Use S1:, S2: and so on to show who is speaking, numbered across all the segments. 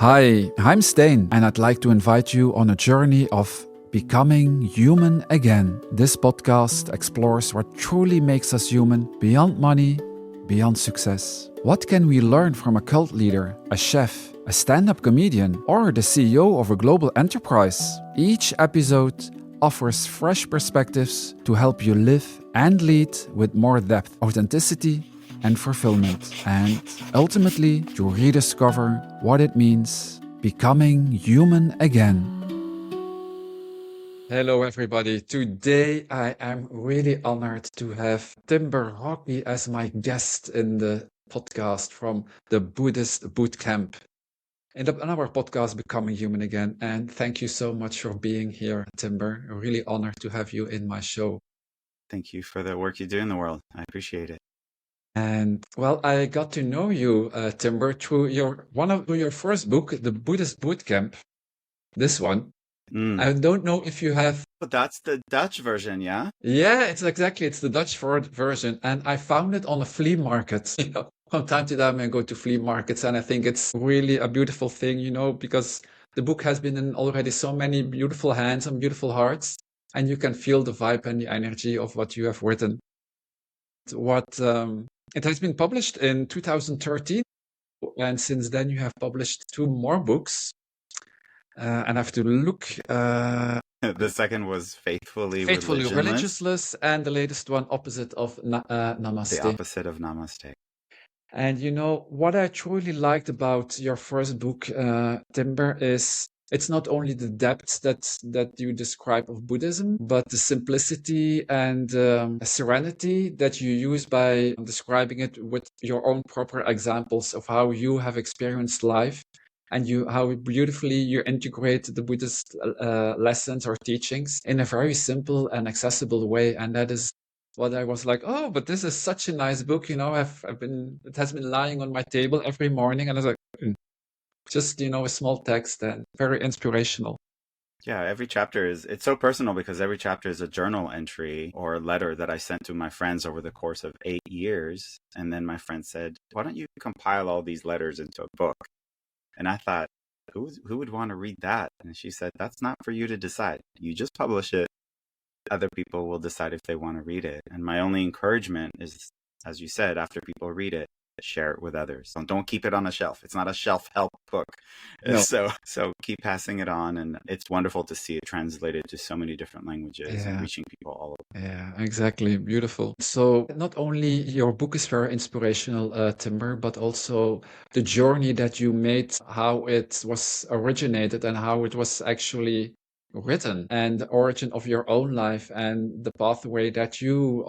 S1: Hi, I'm Stijn, and I'd like to invite you on a journey of becoming human again. This podcast explores what truly makes us human beyond money, beyond success. What can we learn from a cult leader, a chef, a stand-up comedian, or the CEO of a global enterprise? Each episode offers fresh perspectives to help you live and lead with more depth, authenticity, and fulfillment, and ultimately to rediscover what it means becoming human again. Hello, everybody. Today I am really honored to have Timber Hawkeye as my guest in the podcast from the Buddhist Bootcamp. In our podcast, Becoming Human Again. And thank you so much for being here, Timber. Really honored to have you in my show.
S2: Thank you for the work you do in the world. I appreciate it.
S1: And well, I got to know you, Timber, through your first book, The Buddhist Bootcamp. This one. I don't know if you have.
S2: But that's the Dutch version, yeah?
S1: Yeah, it's the Dutch version, and I found it on a flea market. From time to time I go to flea markets, and I think it's really a beautiful thing, because the book has been in already so many beautiful hands and beautiful hearts, and you can feel the vibe and the energy of what you have written. It has been published in 2013, and since then you have published 2 more books. And I have to look.
S2: The second was Faithfully
S1: Religionless, and the latest one, Opposite of Namaste.
S2: The Opposite of Namaste.
S1: And what I truly liked about your first book, Timber, is it's not only the depth that you describe of Buddhism, but the simplicity and serenity that you use by describing it with your own proper examples of how you have experienced life, and how beautifully you integrate the Buddhist lessons or teachings in a very simple and accessible way. And that is what I was like, oh, but this is such a nice book. It has been lying on my table every morning, and I was like, just a small text and very inspirational.
S2: Yeah, every chapter it's so personal because every chapter is a journal entry or a letter that I sent to my friends over the course of 8 years. And then my friend said, why don't you compile all these letters into a book? And I thought, who would want to read that? And she said, that's not for you to decide. You just publish it. Other people will decide if they want to read it. And my only encouragement is, as you said, after people read it, share it with others. Don't keep it on a shelf. It's not a shelf help book. No. So keep passing it on. And it's wonderful to see it translated to so many different languages and reaching people all over.
S1: Yeah, exactly. Beautiful. So not only your book is very inspirational, Timber, but also the journey that you made, how it was originated and how it was actually written, and the origin of your own life and the pathway that you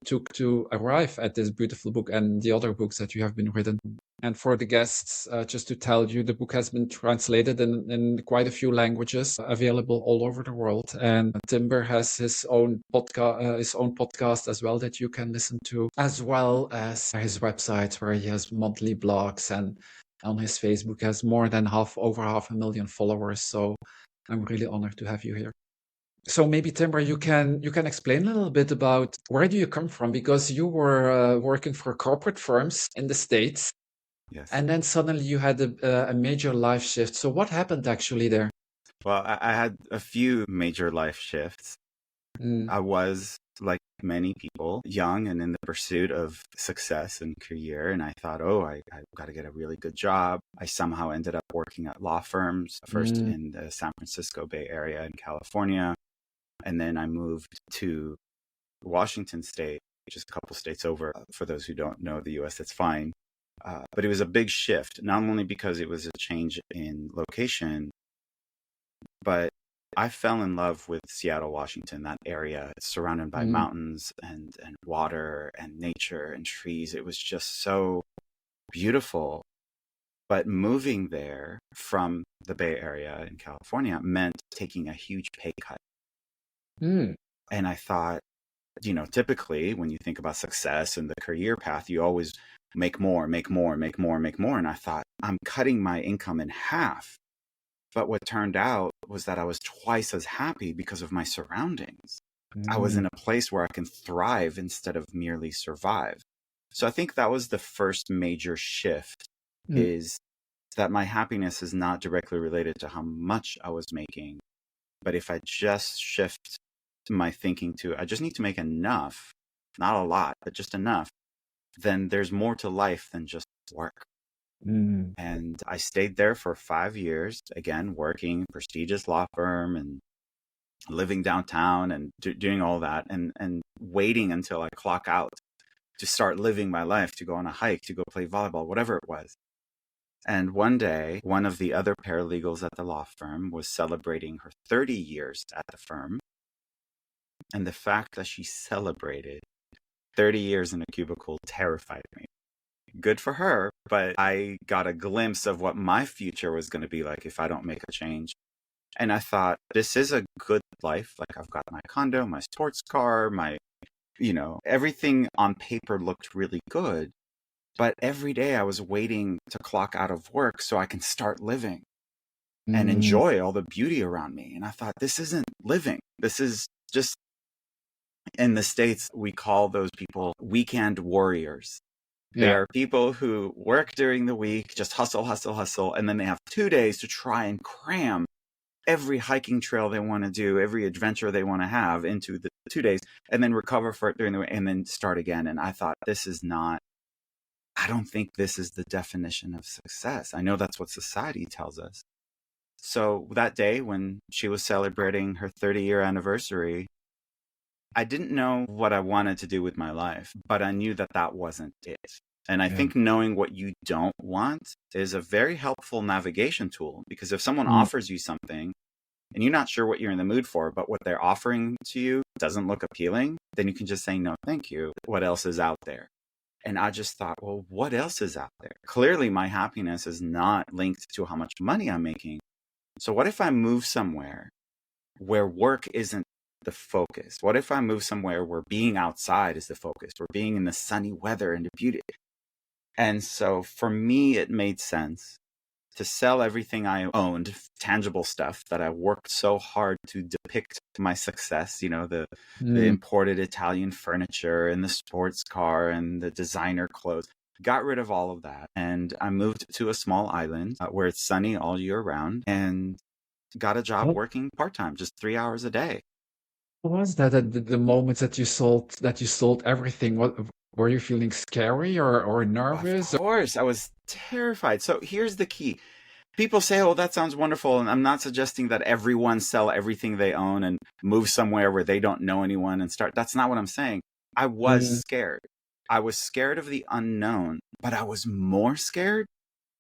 S1: took to arrive at this beautiful book and the other books that you have been written. And for the guests, just to tell you, the book has been translated in quite a few languages, available all over the world. And Timber has his own podcast as well that you can listen to, as well as his website where he has monthly blogs, and on his Facebook has more than over 500,000 followers. So I'm really honored to have you here. So maybe Timber, you can explain a little bit about where do you come from, because you were working for corporate firms in the States.
S2: Yes.
S1: And then suddenly you had a major life shift. So what happened actually there?
S2: Well, I had a few major life shifts. I was, like many people, young and in the pursuit of success and career. And I thought, I've got to get a really good job. I somehow ended up working at law firms, first in the San Francisco Bay Area in California. And then I moved to Washington State, which is a couple states over. For those who don't know the US, that's fine. But it was a big shift, not only because it was a change in location, but I fell in love with Seattle, Washington, that area. It's surrounded by mountains and water and nature and trees. It was just so beautiful. But moving there from the Bay Area in California meant taking a huge pay cut. And I thought, typically when you think about success and the career path, you always make more. And I thought, I'm cutting my income in half. But what turned out was that I was twice as happy because of my surroundings. I was in a place where I can thrive instead of merely survive. So I think that was the first major shift, is that my happiness is not directly related to how much I was making. But if I just shift my thinking to, I just need to make enough, not a lot, but just enough, then there's more to life than just work. And I stayed there for 5 years, again, working prestigious law firm and living downtown and doing all that, and waiting until I clock out to start living my life, to go on a hike, to go play volleyball, whatever it was. And one day, one of the other paralegals at the law firm was celebrating her 30 years at the firm. And the fact that she celebrated 30 years in a cubicle terrified me. Good for her, but I got a glimpse of what my future was going to be like if I don't make a change. And I thought, this is a good life. Like, I've got my condo, my sports car, everything on paper looked really good. But every day I was waiting to clock out of work so I can start living and enjoy all the beauty around me. And I thought, this isn't living. This is just, in the States, we call those people weekend warriors. They are people who work during the week, just hustle, hustle, hustle. And then they have 2 days to try and cram every hiking trail they want to do, every adventure they want to have into the 2 days, and then recover for it during the week and then start again. And I thought, I don't think this is the definition of success. I know that's what society tells us. So that day when she was celebrating her 30-year anniversary, I didn't know what I wanted to do with my life, but I knew that that wasn't it. And I think knowing what you don't want is a very helpful navigation tool, because if someone offers you something and you're not sure what you're in the mood for, but what they're offering to you doesn't look appealing, then you can just say, no, thank you. What else is out there? And I just thought, well, what else is out there? Clearly, my happiness is not linked to how much money I'm making. So what if I move somewhere where work isn't the focus? What if I move somewhere where being outside is the focus, where being in the sunny weather and the beauty? And so for me, it made sense to sell everything I owned, tangible stuff that I worked so hard to depict my success, the imported Italian furniture and the sports car and the designer clothes. Got rid of all of that. And I moved to a small island where it's sunny all year round, and got a job working part-time, just 3 hours a day.
S1: What was that at the moments that you sold everything? What were you feeling, scary or nervous?
S2: Of course, I was terrified. So here's the key. People say, oh, that sounds wonderful. And I'm not suggesting that everyone sell everything they own and move somewhere where they don't know anyone and start. That's not what I'm saying. I was scared. I was scared of the unknown, but I was more scared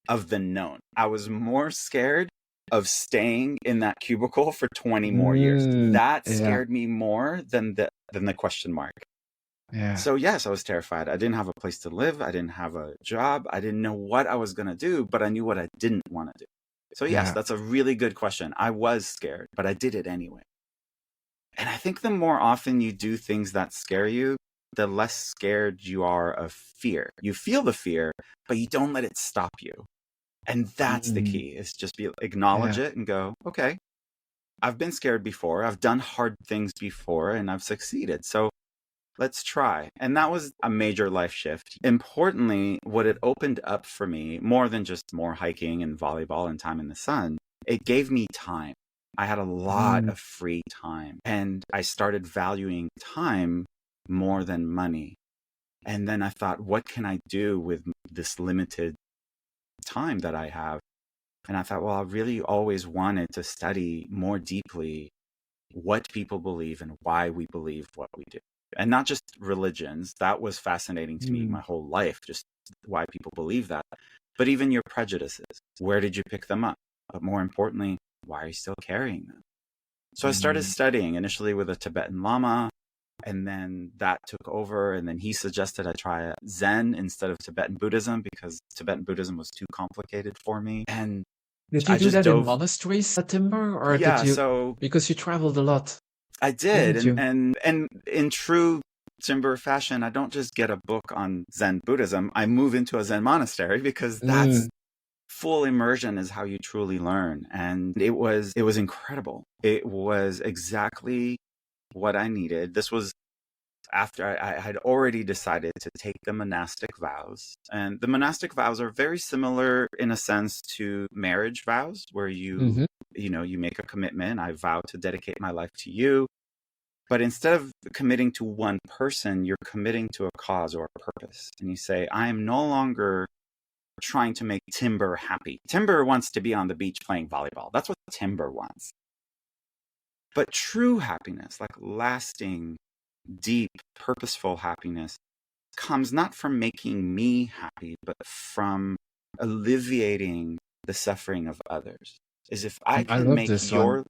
S2: of the known. I was more scared of staying in that cubicle for 20 more years. That scared me more than the question mark.
S1: Yeah.
S2: So yes, I was terrified. I didn't have a place to live. I didn't have a job. I didn't know what I was going to do, but I knew what I didn't want to do. So yes, that's a really good question. I was scared, but I did it anyway. And I think the more often you do things that scare you, the less scared you are of fear. You feel the fear, but you don't let it stop you. And that's the key, is just acknowledge it and go, okay, I've been scared before. I've done hard things before and I've succeeded. So let's try. And that was a major life shift. Importantly, what it opened up for me, more than just more hiking and volleyball and time in the sun, it gave me time. I had a lot of free time, and I started valuing time more than money. And then I thought, what can I do with this limited time that I have? And I thought, well, I really always wanted to study more deeply what people believe and why we believe what we do. And not just religions. That was fascinating to me my whole life, just why people believe that. But even your prejudices. Where did you pick them up? But more importantly, why are you still carrying them? So I started studying initially with a Tibetan Lama, and then that took over. And then he suggested I try Zen instead of Tibetan Buddhism, because Tibetan Buddhism was too complicated for me. And
S1: did you do that in monasteries, Timber, or did you?
S2: So
S1: because you traveled a lot.
S2: I did, and in true Timber fashion, I don't just get a book on Zen Buddhism. I move into a Zen monastery, because that's full immersion is how you truly learn. And it was incredible. It was exactly what I needed. This was after I had already decided to take the monastic vows. And the monastic vows are very similar in a sense to marriage vows, where you make a commitment. I vow to dedicate my life to you. But instead of committing to one person, you're committing to a cause or a purpose. And you say, I am no longer trying to make Timber happy. Timber wants to be on the beach playing volleyball. That's what Timber wants. But true happiness, like lasting, deep, purposeful happiness, comes not from making me happy, but from alleviating the suffering of others. Is if I
S1: I
S2: can
S1: love
S2: make
S1: this one.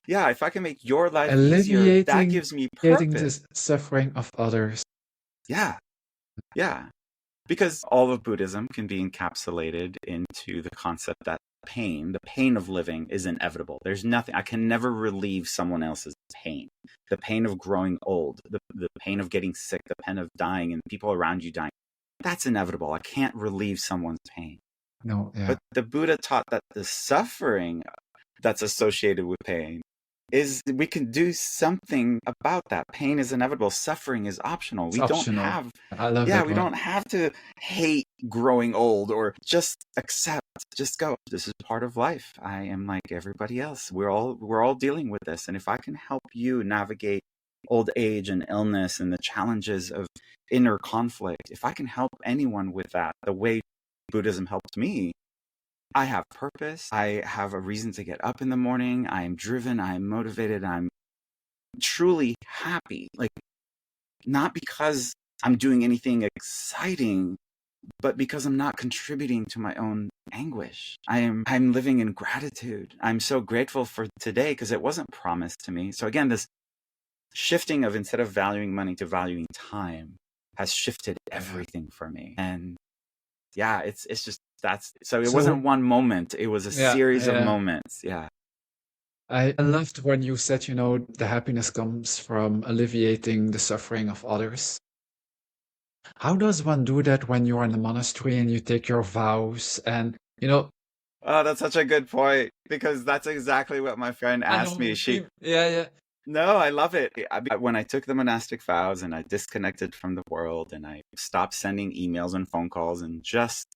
S2: if I can make your life easier, that gives me purpose.
S1: The suffering of others.
S2: Yeah. Because all of Buddhism can be encapsulated into the concept that the pain of living is inevitable. There's nothing, I can never relieve someone else's pain. The pain of growing old, the pain of getting sick, the pain of dying and people around you dying. That's inevitable. I can't relieve someone's pain.
S1: No, yeah.
S2: But the Buddha taught that the suffering that's associated with pain is we can do something about that. Pain is inevitable. Suffering is optional.
S1: It's optional. I love that
S2: we
S1: one.
S2: don't have to hate growing old or just accept, just go. This is part of life. I am like everybody else. We're all dealing with this. And if I can help you navigate old age and illness and the challenges of inner conflict, if I can help anyone with that, the way Buddhism helped me, I have purpose. I have a reason to get up in the morning. I am driven. I am motivated. I'm truly happy. Like, not because I'm doing anything exciting, but because I'm not contributing to my own anguish. I'm living in gratitude. I'm so grateful for today because it wasn't promised to me. So again, this shifting of instead of valuing money to valuing time has shifted everything for me. And yeah, it's just it wasn't one moment. It was a series of moments. Yeah.
S1: I loved when you said, the happiness comes from alleviating the suffering of others. How does one do that when you're in the monastery and you take your vows and, Oh,
S2: that's such a good point, because that's exactly what my friend asked me. No, I love it. When I took the monastic vows and I disconnected from the world and I stopped sending emails and phone calls and just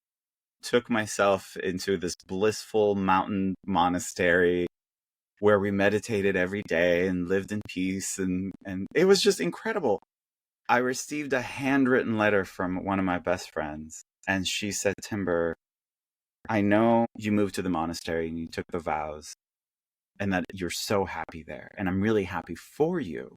S2: took myself into this blissful mountain monastery where we meditated every day and lived in peace, and it was just incredible. I received a handwritten letter from one of my best friends, and she said, Timber, I know you moved to the monastery and you took the vows and that you're so happy there, and I'm really happy for you,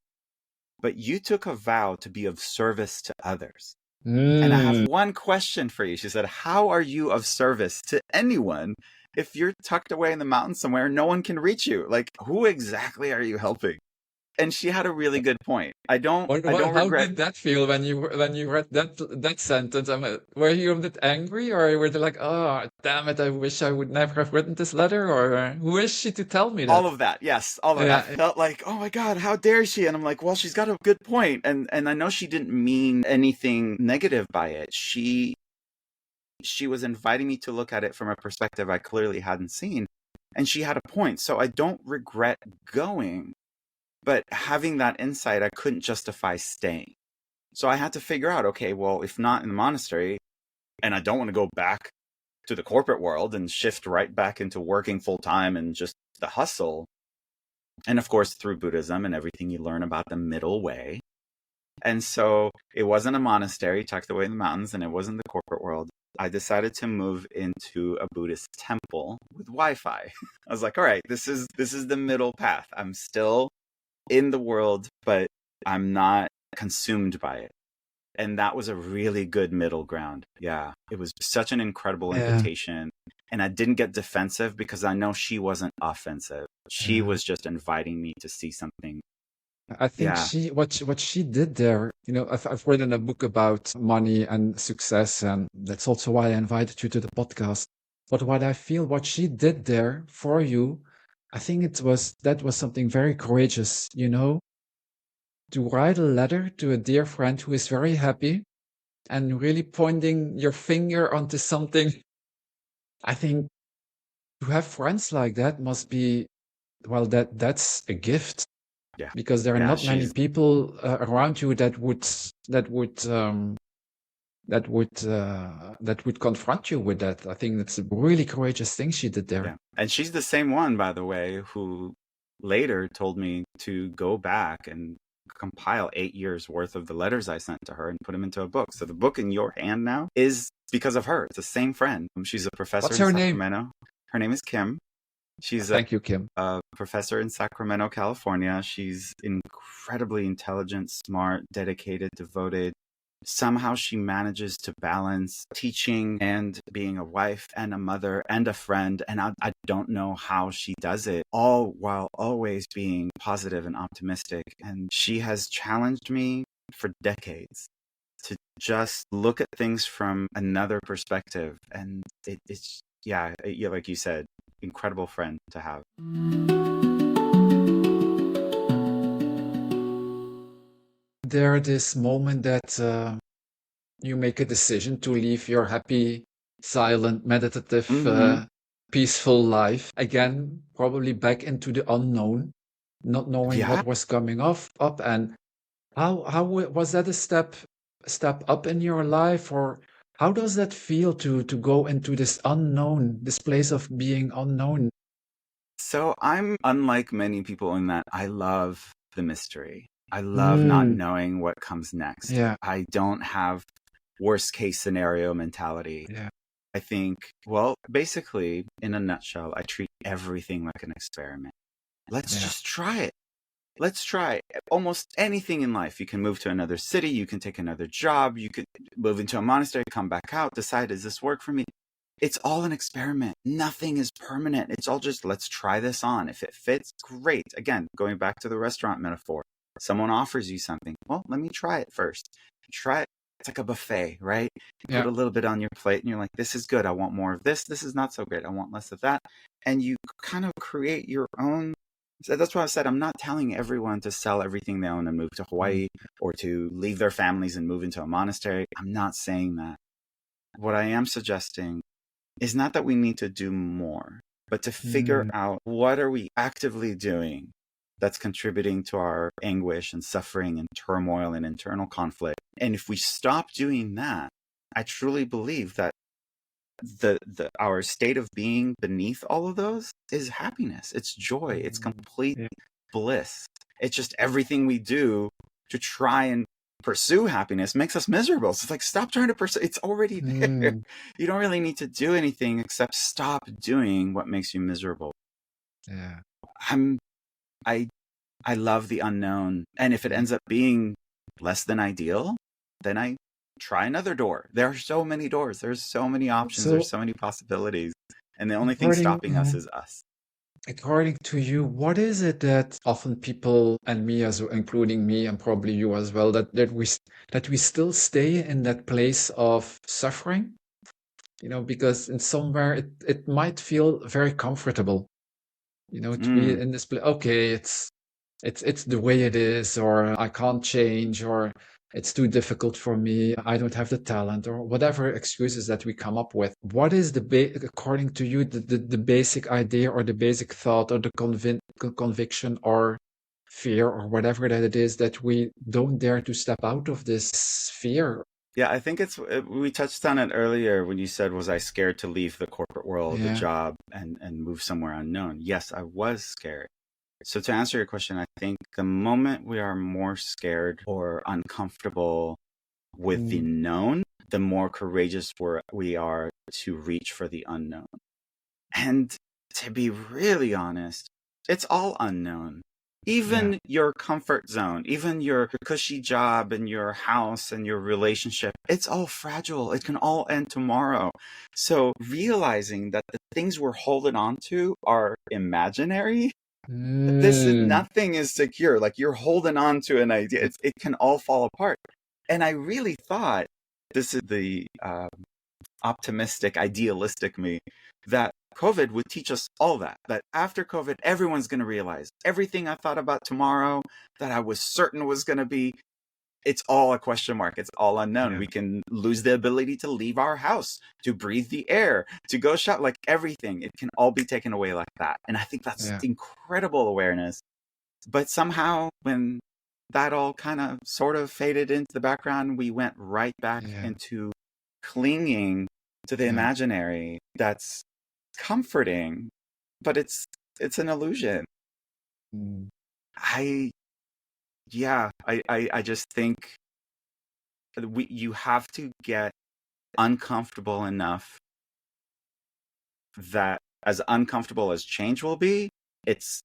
S2: but you took a vow to be of service to others. And I have one question for you. She said, how are you of service to anyone if you're tucked away in the mountains somewhere and no one can reach you? Like, who exactly are you helping? And she had a really good point. I don't regret.
S1: How did that feel when you read that sentence? Were you a bit angry, or were they like, oh, damn it, I wish I would never have written this letter? Or who is she to tell me that?
S2: All of that, yes, all of that. I felt like, oh my God, how dare she? And I'm like, well, she's got a good point, and I know she didn't mean anything negative by it. She was inviting me to look at it from a perspective I clearly hadn't seen, and she had a point. So I don't regret going. But having that insight, I couldn't justify staying. So I had to figure out, okay, well, if not in the monastery, and I don't want to go back to the corporate world and shift right back into working full time and just the hustle. And of course, through Buddhism and everything, you learn about the middle way. And so it wasn't a monastery tucked away in the mountains, and it wasn't the corporate world. I decided to move into a Buddhist temple with Wi-Fi. I was like, all right, this is the middle path. I'm still in the world, but I'm not consumed by it. And that was a really good middle ground. Yeah, it was such an incredible invitation. And I didn't get defensive because I know she wasn't offensive. She was just inviting me to see something.
S1: I think what she did there, I've written a book about money and success, and that's also why I invited you to the podcast. But what she did there for you, I think that was something very courageous, to write a letter to a dear friend who is very happy and really pointing your finger onto something. I think to have friends like that must be, well, that's a gift.
S2: Yeah.
S1: because there are
S2: Yeah,
S1: not many people around you that would that would um, that would confront you with that. I think that's a really courageous thing she did there.
S2: yeah. And she's the same one, by the way, who later told me to go back and compile 8 years worth of the letters I sent to her and put them into a book. So the book in your hand now is because of her. It's the same friend. She's a professor
S1: What's
S2: in
S1: her name?
S2: Sacramento. Her name is Kim. She's
S1: Thank you, Kim.
S2: a professor in Sacramento, California. She's incredibly intelligent, smart, dedicated, devoted. Somehow she manages to balance teaching and being a wife and a mother and a friend. And I don't know how she does it, all while always being positive and optimistic. And she has challenged me for decades to just look at things from another perspective. And it's, yeah, like you said, incredible friend to have.
S1: There, this moment that you make a decision to leave your happy, silent, meditative, peaceful life again, probably back into the unknown, not knowing
S2: Yeah.
S1: what was coming up, and how was that a step up in your life, or how does that feel to go into this unknown, this place of being unknown?
S2: So I'm unlike many people in that I love the mystery. I love not knowing what comes next.
S1: Yeah.
S2: I don't have worst case scenario mentality.
S1: Yeah.
S2: I think, well, basically, in a nutshell, I treat everything like an experiment. Let's just try it. Let's try almost anything in life. You can move to another city. You can take another job. You could move into a monastery, come back out, decide, does this work for me? It's all an experiment. Nothing is permanent. It's all just, let's try this on. If it fits, great. Again, going back to the restaurant metaphor, someone offers you something. Well, let me try it first. Try it. It's like a buffet, right? You put a little bit on your plate and you're like, this is good. I want more of this. This is not so great. I want less of that. And you kind of create your own. So that's why I said I'm not telling everyone to sell everything they own and move to Hawaii or to leave their families and move into a monastery. I'm not saying that. What I am suggesting is not that we need to do more, but to figure out what are we actively doing that's contributing to our anguish and suffering and turmoil and internal conflict. And if we stop doing that, I truly believe that our state of being beneath all of those is happiness. It's joy. It's complete bliss. It's just everything we do to try and pursue happiness makes us miserable. So it's like, stop trying to pursue. It's already there. You don't really need to do anything except stop doing what makes you miserable.
S1: Yeah.
S2: I love the unknown. And if it ends up being less than ideal, then I try another door. There are so many doors. There's so many options. There's so many possibilities. And the only thing stopping us is us.
S1: According to you, what is it that often people, and me as including me and probably you as well, that we still stay in that place of suffering? You know, because in somewhere it might feel very comfortable, you know, to be in this place. Okay, it's the way it is, or I can't change, or it's too difficult for me, I don't have the talent, or whatever excuses that we come up with. What is according to you, the basic idea or the basic thought or the conviction or fear or whatever that it is that we don't dare to step out of this fear?
S2: Yeah, I think we touched on it earlier when you said, was I scared to leave the corporate world, the job, and move somewhere unknown? Yes, I was scared. So to answer your question, I think the moment we are more scared or uncomfortable with the known, the more courageous we are to reach for the unknown. And to be really honest, it's all unknown. Even your comfort zone, even your cushy job and your house and your relationship, it's all fragile. It can all end tomorrow. So realizing that the things we're holding on to are imaginary, nothing is secure. Like, you're holding on to an idea. It can all fall apart. And I really thought, this is the optimistic, idealistic me, that COVID would teach us all that after COVID, everyone's going to realize everything I thought about tomorrow that I was certain was going to be, it's all a question mark. It's all unknown. We can lose the ability to leave our house, to breathe the air, to go shop, like everything. It can all be taken away like that. And I think that's incredible awareness. But somehow when that all kind of sort of faded into the background, we went right back into clinging to the imaginary that's comforting, but it's an illusion. I just think you have to get uncomfortable enough that, as uncomfortable as change will be, it's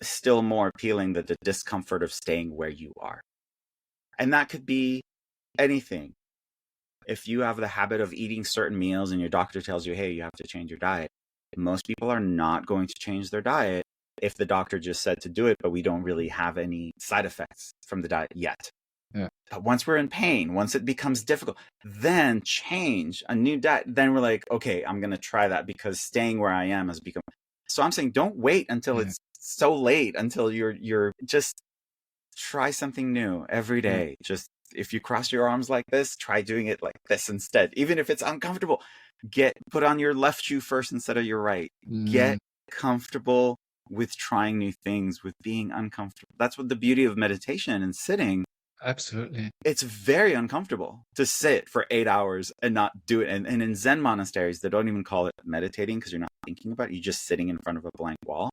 S2: still more appealing than the discomfort of staying where you are. And that could be anything. If you have the habit of eating certain meals and your doctor tells you, hey, you have to change your diet, most people are not going to change their diet if the doctor just said to do it, but we don't really have any side effects from the diet yet.
S1: Yeah.
S2: But once we're in pain, once it becomes difficult, then change a new diet. Then we're like, okay, I'm going to try that because staying where I am has become. So I'm saying don't wait until it's so late, until you're just try something new every day. Just if you cross your arms like this, try doing it like this instead. Even if it's uncomfortable, put on your left shoe first instead of your right. Get comfortable with trying new things, with being uncomfortable. That's what the beauty of meditation and sitting.
S1: Absolutely.
S2: It's very uncomfortable to sit for 8 hours and not do it. And in Zen monasteries, they don't even call it meditating because you're not thinking about it. You're just sitting in front of a blank wall.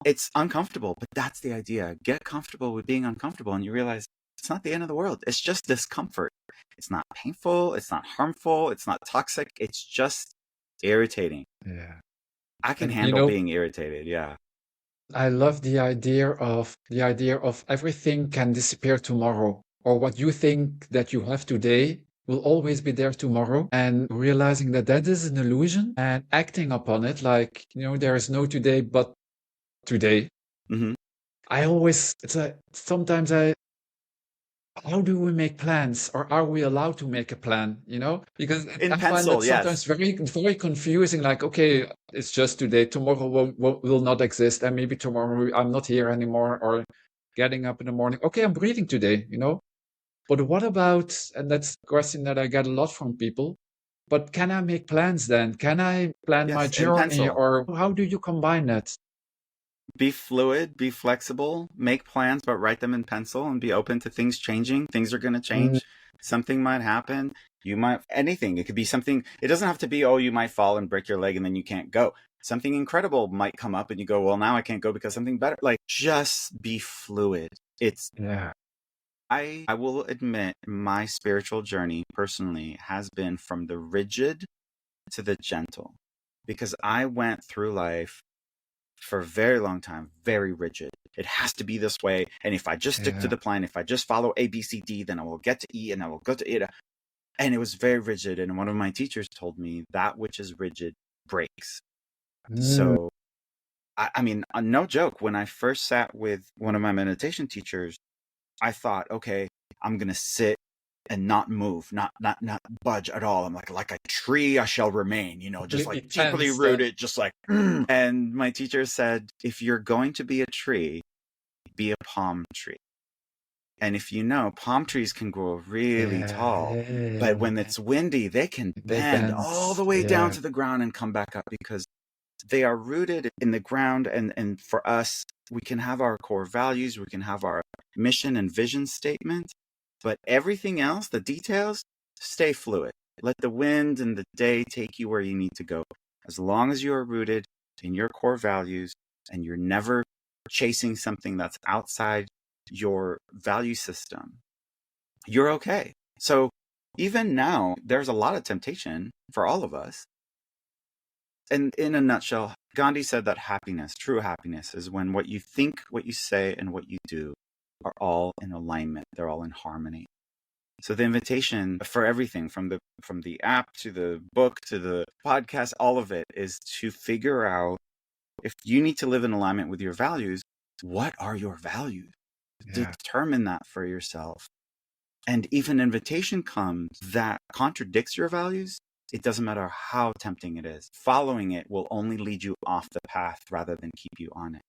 S2: It's uncomfortable, but that's the idea. Get comfortable with being uncomfortable, and you realize it's not the end of the world. It's just discomfort. It's not painful. It's not harmful. It's not toxic. It's just irritating.
S1: Yeah.
S2: I can handle being irritated. Yeah.
S1: I love the idea of everything can disappear tomorrow, or what you think that you have today will always be there tomorrow, and realizing that that is an illusion and acting upon it, like, there is no today but today. Sometimes how do we make plans, or are we allowed to make a plan, because I find that sometimes very, very confusing, like, okay, it's just today, tomorrow will not exist, and maybe tomorrow I'm not here anymore, or getting up in the morning, okay, I'm breathing today, but what about, and that's a question that I get a lot from people, but can I make plans then? Can I plan my journey, or how do you combine that?
S2: Be fluid, be flexible, make plans, but write them in pencil and be open to things changing. Things are going to change. Something might happen. Anything. It could be something. It doesn't have to be, you might fall and break your leg and then you can't go. Something incredible might come up and you go, well, now I can't go because something better. Like, just be fluid. I will admit my spiritual journey personally has been from the rigid to the gentle, because I went through life for a very long time, very rigid. It has to be this way. And if I just stick to the plan, if I just follow A, B, C, D, then I will get to E and I will go to it. And it was very rigid. And one of my teachers told me that which is rigid breaks. So, I mean, no joke. When I first sat with one of my meditation teachers, I thought, okay, I'm going to sit and not move, not budge at all. I'm like a tree I shall remain, just like deeply rooted, just like, and my teacher said, if you're going to be a tree, be a palm tree. And if palm trees can grow really tall, but when it's windy, they can bend all the way down to the ground and come back up, because they are rooted in the ground. And for us, we can have our core values, we can have our mission and vision statement, but everything else, the details, stay fluid. Let the wind and the day take you where you need to go. As long as you are rooted in your core values and you're never chasing something that's outside your value system, you're okay. So even now, there's a lot of temptation for all of us. And in a nutshell, Gandhi said that true happiness, is when what you think, what you say, and what you do are all in alignment. They're all in harmony. So the invitation for everything, from the app to the book to the podcast, all of it is to figure out, if you need to live in alignment with your values, what are your values? Determine that for yourself. And if an invitation comes that contradicts your values, it doesn't matter how tempting it is. Following it will only lead you off the path rather than keep you on it.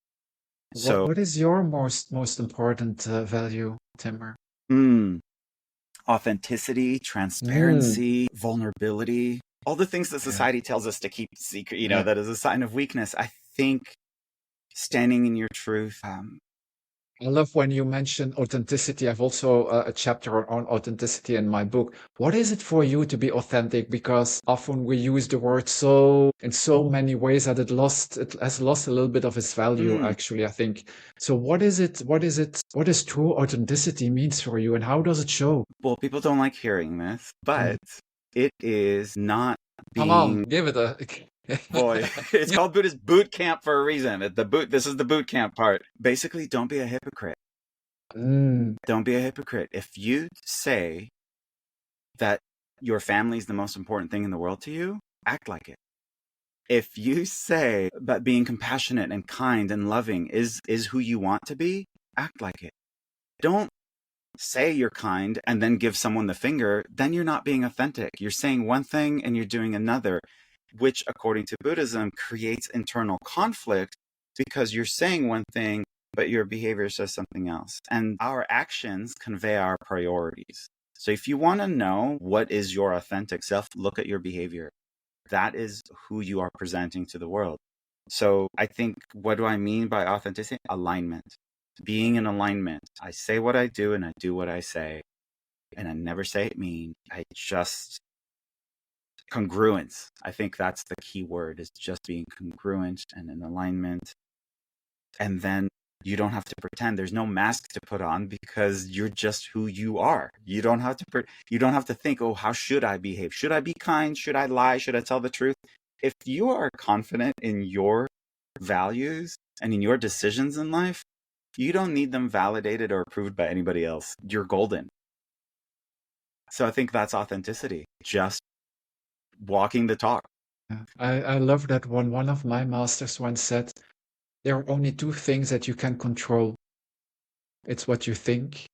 S2: So,
S1: what is your most important value, Timber?
S2: Authenticity, transparency, vulnerability, all the things that society tells us to keep secret, that is a sign of weakness. I think standing in your truth,
S1: I love when you mention authenticity. I've also a chapter on authenticity in my book. What is it for you to be authentic? Because often we use the word so in so many ways that it has lost a little bit of its value, actually, I think. So what is it? What does true authenticity means for you and how does it show?
S2: Well, people don't like hearing this, but it is not
S1: Come on,
S2: being
S1: give it a
S2: boy. It's
S1: Yeah.
S2: called Buddhist boot camp for a reason. This is the boot camp part. Basically, don't be a hypocrite. Don't be a hypocrite. If you say that your family is the most important thing in the world to you, act like it. If you say that being compassionate and kind and loving is who you want to be, act like it. Don't say you're kind and then give someone the finger, then you're not being authentic. You're saying one thing and you're doing another, which according to Buddhism creates internal conflict because you're saying one thing, but your behavior says something else. And our actions convey our priorities. So if you want to know what is your authentic self, look at your behavior. That is who you are presenting to the world. So I think, what do I mean by authenticity? Alignment. Being in alignment. I say what I do and I do what I say. And I never say it mean. I just congruence. I think that's the key word, is just being congruent and in alignment. And then you don't have to pretend. There's no mask to put on because you're just who you are. You don't have to think, oh, how should I behave? Should I be kind? Should I lie? Should I tell the truth? If you are confident in your values and in your decisions in life, you don't need them validated or approved by anybody else. You're golden. So I think that's authenticity, just walking the talk.
S1: I love that one. One of my masters once said, there are only two things that you can control. It's what you think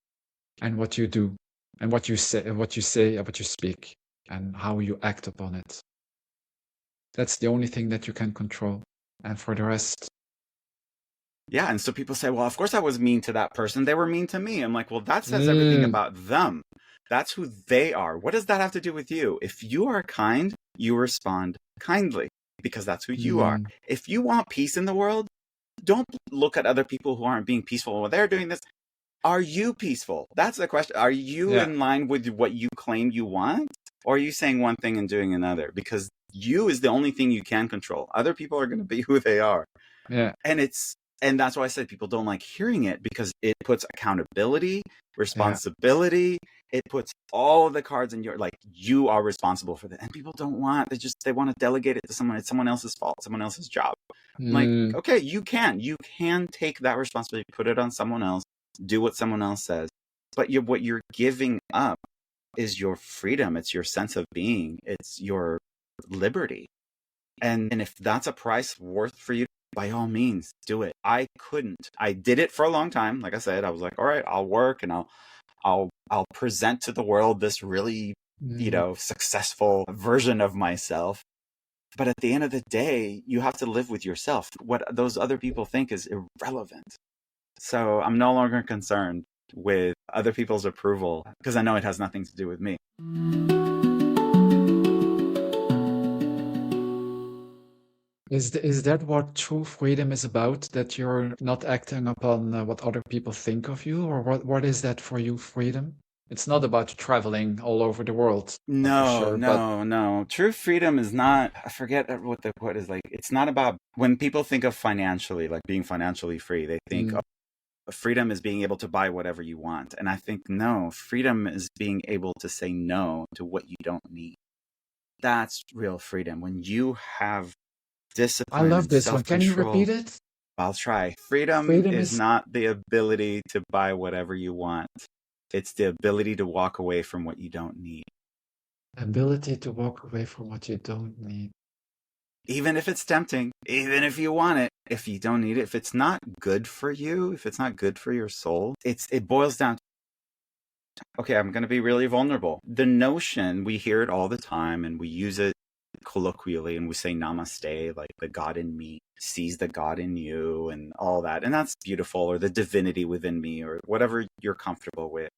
S1: and what you do, and what you say, and what you speak, and how you act upon it. That's the only thing that you can control. And for the rest,
S2: yeah. And so people say, well, of course I was mean to that person. They were mean to me. I'm like, well, that says everything about them. That's who they are. What does that have to do with you? If you are kind, you respond kindly because that's who you are. If you want peace in the world, don't look at other people who aren't being peaceful while they're doing this. Are you peaceful? That's the question. Are you in line with what you claim you want? Or are you saying one thing and doing another? Because you is the only thing you can control. Other people are going to be who they are.
S1: Yeah.
S2: And that's why I said people don't like hearing it, because it puts accountability, responsibility. It puts all of the cards in your, like, you are responsible for that. And people don't want, they want to delegate it to someone. It's someone else's fault, someone else's job. Like, okay, you can take that responsibility, put it on someone else, do what someone else says. But what you're giving up is your freedom. It's your sense of being. It's your liberty. And if that's a price worth for you, by all means, do it. I couldn't. I did it for a long time. Like I said, I was like, all right, I'll work and I'll present to the world this really, successful version of myself. But at the end of the day, you have to live with yourself. What those other people think is irrelevant. So I'm no longer concerned with other people's approval because I know it has nothing to do with me.
S1: Is that what true freedom is about? That you're not acting upon what other people think of you, or what is that for you, freedom? It's not about traveling all over the world.
S2: No. True freedom is not, I forget what the quote is like. It's not about, when people think of financially, like being financially free, they think freedom is being able to buy whatever you want. And I think, no, freedom is being able to say no to what you don't need. That's real freedom. When you have discipline.
S1: I love this one. Can you repeat it?
S2: I'll try. Freedom is not the ability to buy whatever you want. It's the ability to walk away from what you don't need.
S1: Ability to walk away from what you don't need.
S2: Even if it's tempting, even if you want it, if you don't need it, if it's not good for you, if it's not good for your soul, it boils down to, okay, I'm going to be really vulnerable. The notion, we hear it all the time and we use it colloquially and we say namaste, like the God in me sees the God in you and all that. And that's beautiful, or the divinity within me, or whatever you're comfortable with.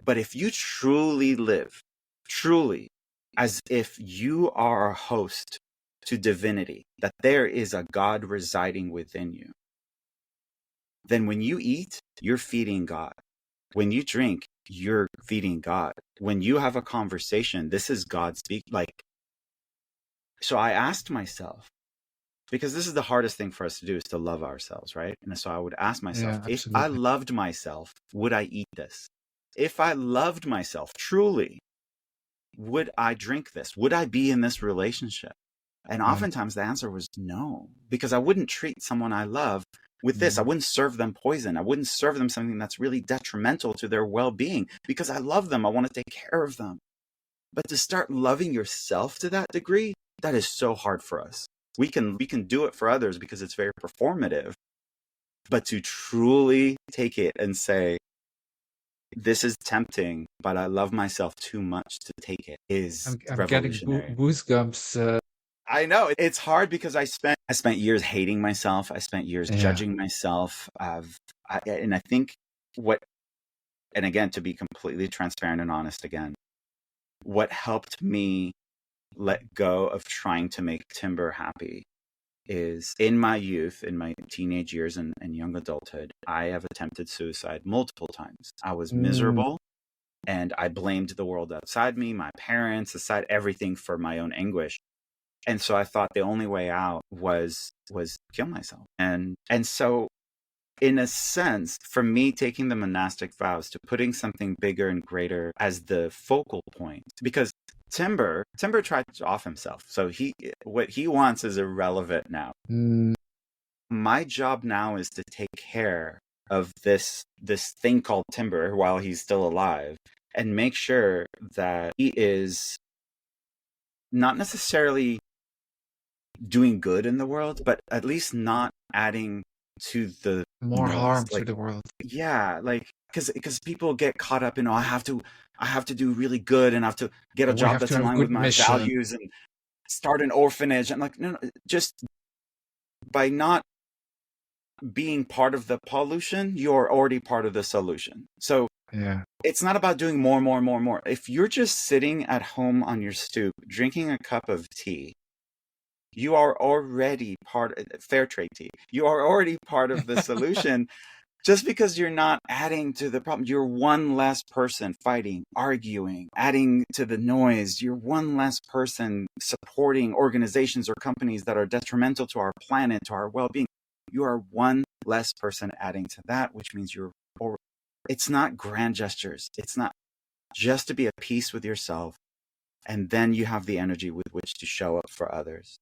S2: But if you truly live, truly, as if you are a host to divinity, that there is a God residing within you, then when you eat, you're feeding God. When you drink, you're feeding God. When you have a conversation, this is God speak. Like, so I asked myself, because this is the hardest thing for us to do, is to love ourselves, right? And so I would ask myself,
S1: Yeah,
S2: if I
S1: absolutely.
S2: loved myself, would I eat this? If I loved myself truly, would I drink this? Would I be in this relationship? And
S1: Right.
S2: oftentimes the answer was no, because I wouldn't treat someone I love with this. I
S1: Mm.
S2: wouldn't serve them poison. I wouldn't serve them something that's really detrimental to their well-being, because I love them. I want to take care of them. But to start loving yourself to that degree, that is so hard for us. We can do it for others because it's very performative. But to truly take it and say, this is tempting, but I love myself too much to take it, is
S1: I'm getting
S2: revolutionary.
S1: goosebumps.
S2: I know it's hard because I spent years hating myself. I spent years
S1: Yeah.
S2: judging myself. And I think and again, to be completely transparent and honest again, what helped me let go of trying to make Timber happy is, in my youth, in my teenage years and young adulthood, I have attempted suicide multiple times. I was
S1: Mm.
S2: miserable, and I blamed the world outside me, my parents, aside everything, for my own anguish. And so I thought the only way out was kill myself. And so, in a sense, for me, taking the monastic vows to putting something bigger and greater as the focal point, because Timber tried to off himself. So what he wants is irrelevant now.
S1: Mm.
S2: My job now is to take care of this thing called Timber while he's still alive, and make sure that he is not necessarily doing good in the world, but at least not adding to the
S1: More
S2: noise.
S1: harm to
S2: Like,
S1: the world.
S2: yeah, like, because people get caught up in, oh, I have to do really good, and I have to get a
S1: We
S2: job
S1: have
S2: that's
S1: to
S2: in
S1: have a
S2: line with
S1: good
S2: my
S1: mission.
S2: values and start an orphanage. I'm like, no, just by not being part of the pollution, you're already part of the solution. So
S1: Yeah.
S2: it's not about doing more. If you're just sitting at home on your stoop drinking a cup of tea, you are already fair trade tea. You are already part of the solution. Just because you're not adding to the problem, you're one less person fighting, arguing, adding to the noise. You're one less person supporting organizations or companies that are detrimental to our planet, to our well-being. You are one less person adding to that, which means it's not grand gestures. It's not just to be at peace with yourself, and then you have the energy with which to show up for others.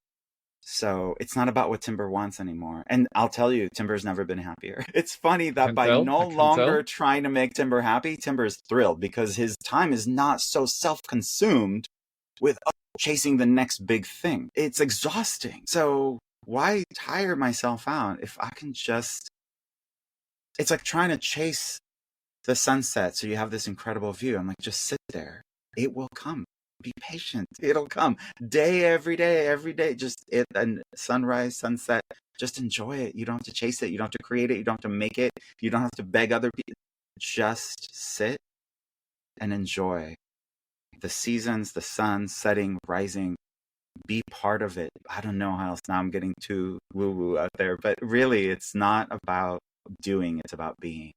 S2: So it's not about what Timber wants anymore. And I'll tell you, Timber's never been happier. It's funny
S1: I
S2: that
S1: can
S2: by
S1: tell.
S2: no
S1: I can tell.
S2: longer trying to make Timber happy, Timber is thrilled, because his time is not so self-consumed with chasing the next big thing. It's exhausting. So why tire myself out if I can just... It's like trying to chase the sunset so you have this incredible view. I'm like, just sit there. It will come. Be patient. It'll come. Every day. Just and sunrise, sunset. Just enjoy it. You don't have to chase it. You don't have to create it. You don't have to make it. You don't have to beg other people. Just sit and enjoy the seasons, the sun setting, rising. Be part of it. I don't know how else. Now I'm getting too woo-woo out there, but really, it's not about doing. It's about being.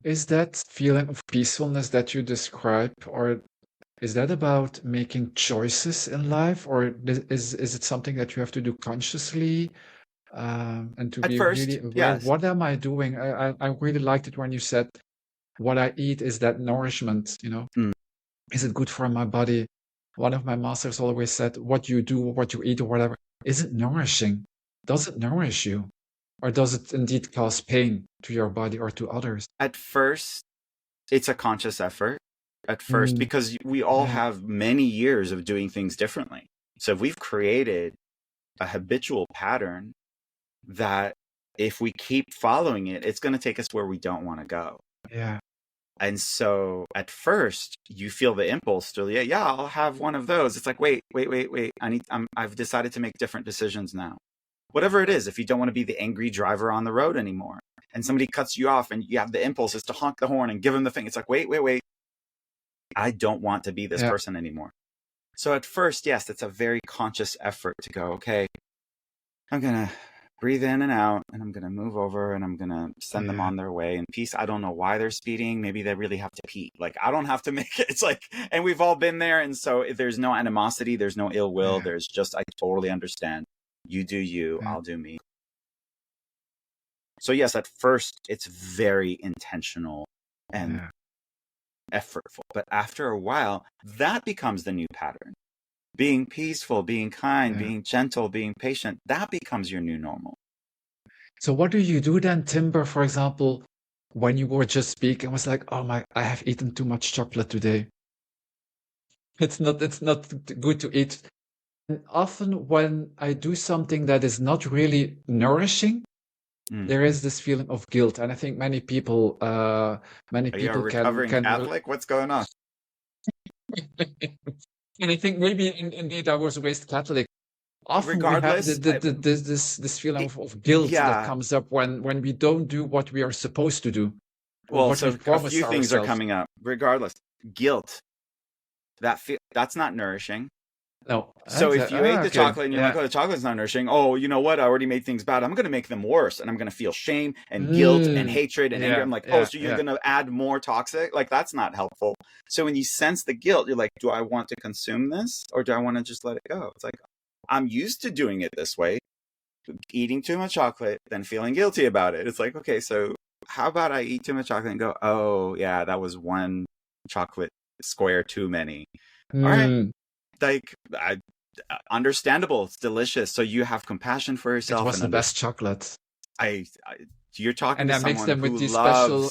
S1: Is that feeling of peacefulness that you describe, or is that about making choices in life, or is it something that you have to do consciously, and to
S2: At
S1: be really
S2: first,
S1: aware?
S2: yes.
S1: What am I doing? I really liked it when you said, what I eat, is that nourishment,
S2: Mm.
S1: Is it good for my body? One of my masters always said, what you do, what you eat, or whatever, is it nourishing? Does it nourish you? Or does it indeed cause pain to your body or to others?
S2: At first, it's a conscious effort at first,
S1: Mm.
S2: because we all
S1: Yeah.
S2: have many years of doing things differently. So if we've created a habitual pattern that, if we keep following it, it's going to take us where we don't want to go.
S1: Yeah.
S2: And so at first you feel the impulse to, yeah, I'll have one of those. It's like, wait. I've decided to make different decisions now. Whatever it is, if you don't want to be the angry driver on the road anymore, and somebody cuts you off and you have the impulses to honk the horn and give them the thing. It's like, wait. I don't want to be this
S1: Yeah.
S2: person anymore. So at first, yes, it's a very conscious effort to go, okay, I'm going to breathe in and out, and I'm going to move over and I'm going to send them on their way in peace. I don't know why they're speeding. Maybe they really have to pee. Like, I don't have to make it. It's like, and we've all been there. And so there's no animosity. There's no ill will. There's just, I totally understand. You do you, I'll do me. So yes, at first it's very intentional and effortful. But after a while, that becomes the new pattern. Being peaceful, being kind, being gentle, being patient, that becomes your new normal.
S1: So what do you do then, Timber, for example, when you were just speaking, was like, oh my, I have eaten too much chocolate today. It's not good to eat. And often when I do something that is not really nourishing, there is this feeling of guilt. And I think many people
S2: Are you a recovering Catholic? What's going on?
S1: And I think maybe indeed I was raised Catholic. Often
S2: Regardless,
S1: we have this feeling of guilt that comes up when we don't do what we are supposed to do.
S2: Well, so a few things are coming up. Regardless, guilt. That's not nourishing.
S1: No.
S2: So if you ate the chocolate and you're like, oh, the chocolate's not nourishing. Oh, you know what? I already made things bad. I'm going to make them worse. And I'm going to feel shame and guilt and hatred and anger. I'm like, oh, so you're going to add more toxic? Like, that's not helpful. So when you sense the guilt, you're like, do I want to consume this or do I want to just let it go? It's like, I'm used to doing it this way, eating too much chocolate, then feeling guilty about it. It's like, okay, so how about I eat too much chocolate and go, oh, yeah, that was one chocolate square too many. All right. Like, understandable. It's delicious. So you have compassion for yourself.
S1: It was the best chocolate.
S2: You're talking
S1: and
S2: to
S1: I mix them with these special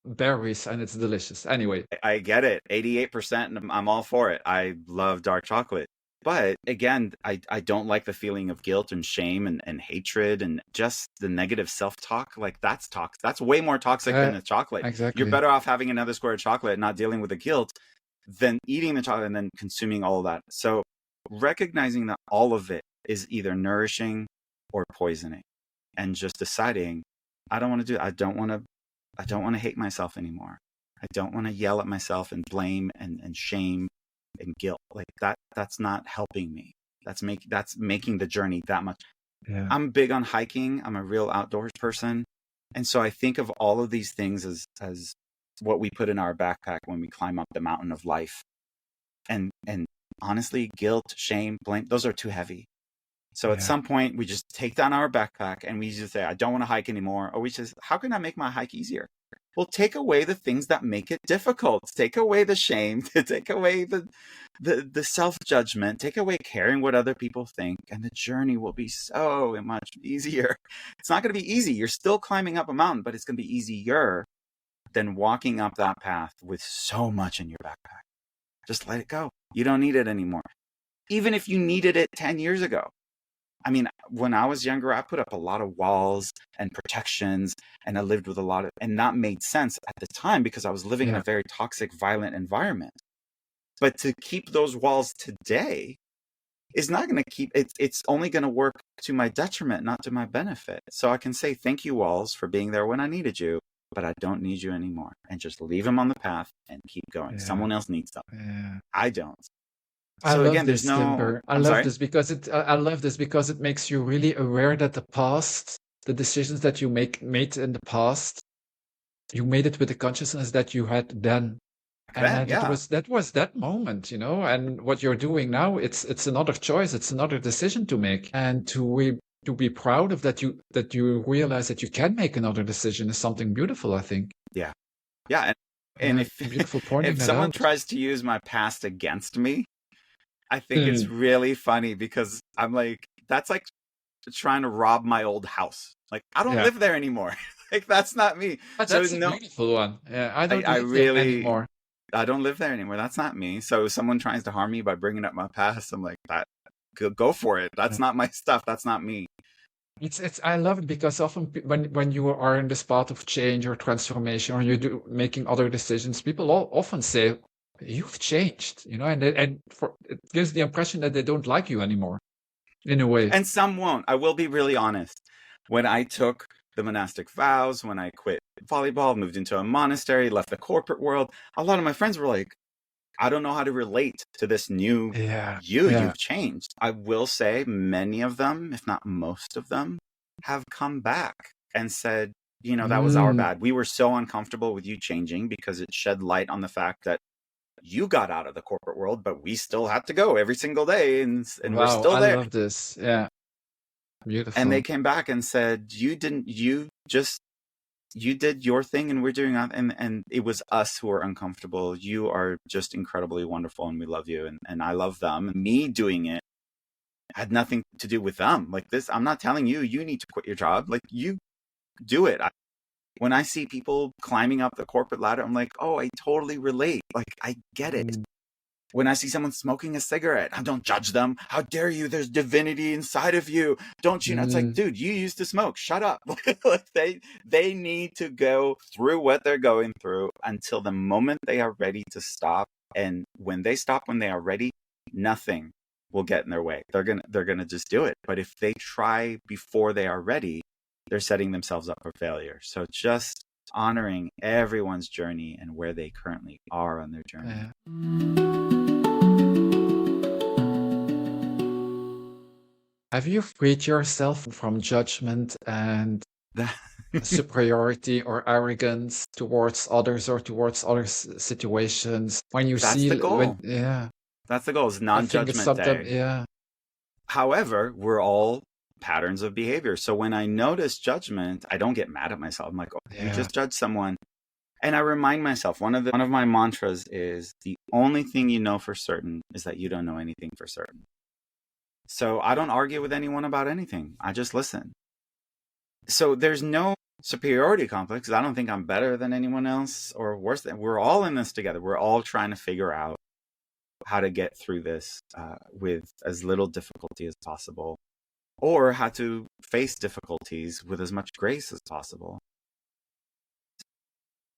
S1: berries, and it's delicious. Anyway,
S2: I get it. 88%, and I'm all for it. I love dark chocolate. But again, I don't like the feeling of guilt and shame and hatred and just the negative self-talk. Like, that's toxic. That's way more toxic than the chocolate.
S1: Exactly.
S2: You're better off having another square of chocolate and not dealing with the guilt than eating the chocolate and then consuming all of that. So recognizing that all of it is either nourishing or poisoning, and just deciding, I don't want to do it. I don't want to hate myself anymore. I don't want to yell at myself and blame and shame and guilt. Like, that's not helping me. That's making the journey that much. I'm big on hiking. I'm a real outdoors person. And so I think of all of these things as what we put in our backpack when we climb up the mountain of life. And honestly, guilt, shame, blame, those are too heavy. So at some point we just take down our backpack and we just say, I don't want to hike anymore. Or we just, how can I make my hike easier? Well, take away the things that make it difficult. Take away the shame, take away the self-judgment, take away caring what other people think, and the journey will be so much easier. It's not going to be easy. You're still climbing up a mountain, but it's going to be easier than walking up that path with so much in your backpack. Just let it go. You don't need it anymore. Even if you needed it 10 years ago. I mean, when I was younger, I put up a lot of walls and protections, and I lived with a lot of, and that made sense at the time because I was living in a very toxic, violent environment. But to keep those walls today is not going to keep, it's only going to work to my detriment, not to my benefit. So I can say, thank you, walls, for being there when I needed you, but I don't need you anymore. And just leave them on the path and keep going. Someone else needs them. I don't.
S1: So again, there's no. Timber. I love this because it makes you really aware that the past, the decisions that you made in the past, you made it with the consciousness that you had then, and that was that moment, And what you're doing now, it's another choice, it's another decision to make, and to be proud of that you realize that you can make another decision is something beautiful, I think.
S2: Yeah. And if someone tries to use my past against me, I think it's really funny because I'm like, that's like trying to rob my old house. Like, I don't live there anymore. Like, that's not me.
S1: That's a beautiful one. Yeah, I don't live there anymore.
S2: I don't live there anymore. That's not me. So if someone tries to harm me by bringing up my past, I'm like, go for it. That's not my stuff. That's not me.
S1: I love it because often when you are in this path of change or transformation, or you making other decisions, people often say, you've changed, and it gives the impression that they don't like you anymore, in a way.
S2: And some won't. I will be really honest. When I took the monastic vows, when I quit volleyball, moved into a monastery, left the corporate world, a lot of my friends were like, I don't know how to relate to this new you. You've changed. I will say many of them, if not most of them, have come back and said, that was our bad. We were so uncomfortable with you changing because it shed light on the fact that you got out of the corporate world, but we still had to go every single day, and we're
S1: Wow,
S2: still
S1: I
S2: there.
S1: love this. Yeah,
S2: And they
S1: beautiful.
S2: came back and said, you did your thing and we're doing that. And it was us who were uncomfortable. You are just incredibly wonderful and we love you. And I love them. Me doing it had nothing to do with them. Like this, I'm not telling you, you need to quit your job. Like, you do it. When I see people climbing up the corporate ladder, I'm like, oh, I totally relate. Like, I get it. When I see someone smoking a cigarette, I don't judge them. How dare you? There's divinity inside of you. Don't you know? It's like, dude, you used to smoke. Shut up. Like, they need to go through what they're going through until the moment they are ready to stop. And when they stop, when they are ready, nothing will get in their way. They're gonna just do it. But if they try before they are ready, they're setting themselves up for failure. So just honoring everyone's journey and where they currently are on their journey.
S1: Yeah. Have you freed yourself from judgment and superiority or arrogance towards others or towards other situations when you
S2: That's the goal. That's the goal, is non-judgment day.
S1: Yeah.
S2: However, we're all patterns of behavior. So when I notice judgment, I don't get mad at myself. I'm like, oh, you just judged someone. And I remind myself, one of my mantras is, the only thing you know for certain is that you don't know anything for certain. So I don't argue with anyone about anything. I just listen. So there's no superiority complex. I don't think I'm better than anyone else or worse than. We're all in this together. We're all trying to figure out how to get through this with as little difficulty as possible, or how to face difficulties with as much grace as possible.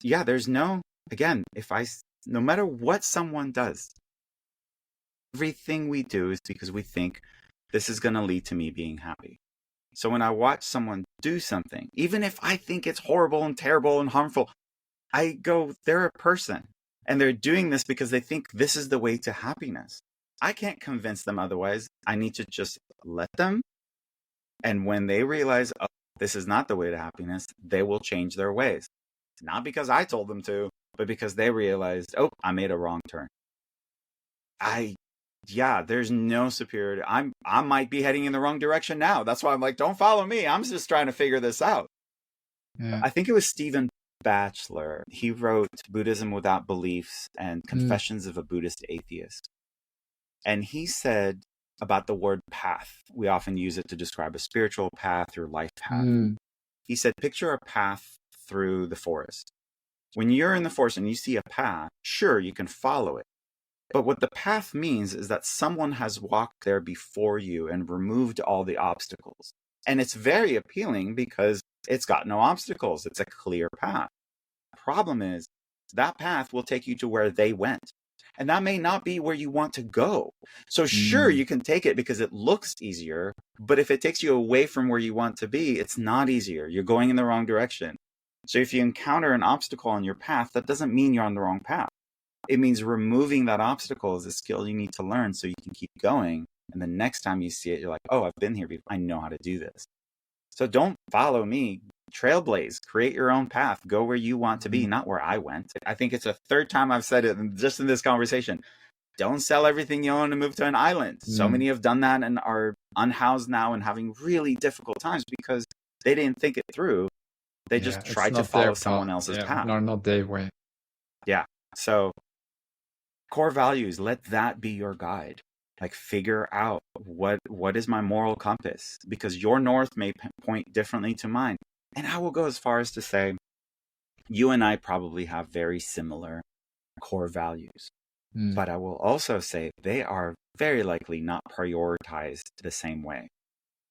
S2: Yeah, there's no matter what someone does, everything we do is because we think this is going to lead to me being happy. So when I watch someone do something, even if I think it's horrible and terrible and harmful, I go, they're a person and they're doing this because they think this is the way to happiness. I can't convince them otherwise. I need to just let them. And when they realize, oh, this is not the way to happiness, they will change their ways. Not because I told them to, but because they realized, oh, I made a wrong turn. There's no superiority. I might be heading in the wrong direction now. That's why I'm like, don't follow me. I'm just trying to figure this out. Yeah. I think it was Stephen Batchelor. He wrote Buddhism Without Beliefs and Confessions of a Buddhist Atheist. And he said about the word path, we often use it to describe a spiritual path or life path. He said, picture a path through the forest. When you're in the forest and you see a path, sure, you can follow it. But what the path means is that someone has walked there before you and removed all the obstacles. And it's very appealing because it's got no obstacles. It's a clear path. The problem is that path will take you to where they went. And that may not be where you want to go. So sure, you can take it because it looks easier. But if it takes you away from where you want to be, it's not easier. You're going in the wrong direction. So if you encounter an obstacle on your path, that doesn't mean you're on the wrong path. It means removing that obstacle is a skill you need to learn so you can keep going. And the next time you see it, you're like, oh, I've been here before. I know how to do this. So don't follow me. Trailblaze, create your own path. Go where you want to be, not where I went. I think it's the third time I've said it just in this conversation. Don't sell everything you own and move to an island. So many have done that and are unhoused now and having really difficult times because they didn't think it through. They just tried to follow someone else's path.
S1: No, not their way.
S2: Yeah. So core values, let that be your guide. Like, figure out what is my moral compass, because your north may point differently to mine. And I will go as far as to say, you and I probably have very similar core values. But I will also say they are very likely not prioritized the same way.